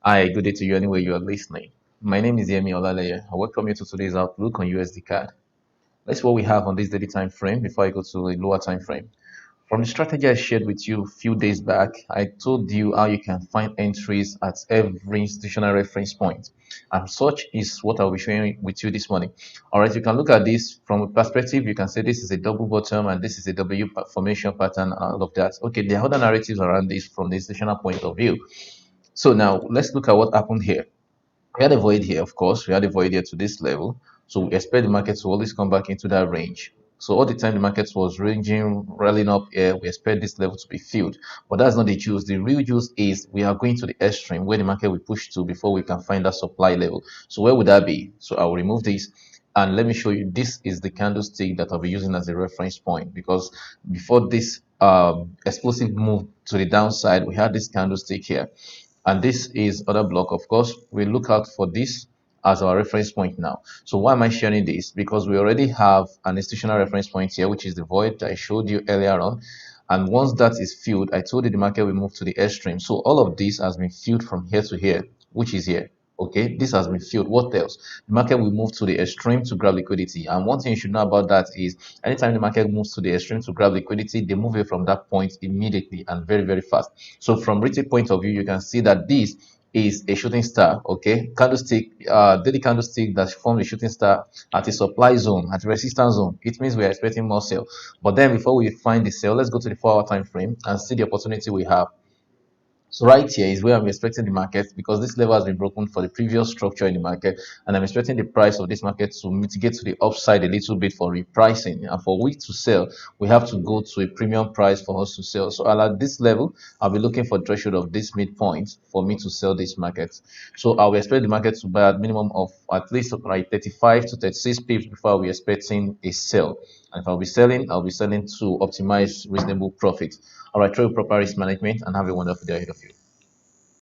Hi, good day to you anywhere you are listening. My name is Yemi Olaleye. I welcome you to today's outlook on USDcad. Let's see what we have on this daily time frame before I go to a lower time frame. From the strategy I shared with you a few days back, I told you how you can find entries at every institutional reference point. And such is what I'll be sharing with you this morning. All right, you can look at this from a perspective. You can say this is a double bottom and this is a formation pattern and all of that. Okay, there are other narratives around this from the institutional point of view. So now let's look at what happened here. We had a void here, of course. We had a void here to this level. So we expect the market to always come back into that range. So all the time the market was ranging, rallying up here, we expect this level to be filled. But that's not the juice. The real juice is we are going to the extreme where the market will push to before we can find that supply level. So where would that be? So I will remove this and let me show you. This is the candlestick that I'll be using as a reference point because before this explosive move to the downside, we had this candlestick here, and this is other block. Of course, we look out for this as our reference point now. So why am I sharing this? Because we already have an institutional reference point here, which is the void that I showed you earlier on. And once that is filled, I told you the market will move to the extreme. So all of this has been filled from here to here, which is here. Okay, this has been filled. What else? The market will move to the extreme to grab liquidity. And one thing you should know about that is anytime the market moves to the extreme to grab liquidity, they move away from that point immediately and very, very fast. So from retail point of view, you can see that this is a shooting star. Okay, candlestick, daily candlestick that forms a shooting star at a supply zone, at a resistance zone. It means we are expecting more sale. But then before we find the sale, let's go to the 4 hour time frame and see the opportunity we have. So right here is where I'm expecting the market, because this level has been broken for the previous structure in the market, and I'm expecting the price of this market to mitigate to the upside a little bit for repricing. And for we to sell, we have to go to a premium price for us to sell. So at this level, I'll be looking for threshold of this midpoint for me to sell this market. So I'll expect the market to buy at minimum of at least like 35 to 36 pips before we're expecting a sell. And if I'll be selling to optimize reasonable profit. All right, trade proper risk management and have a wonderful day ahead of you.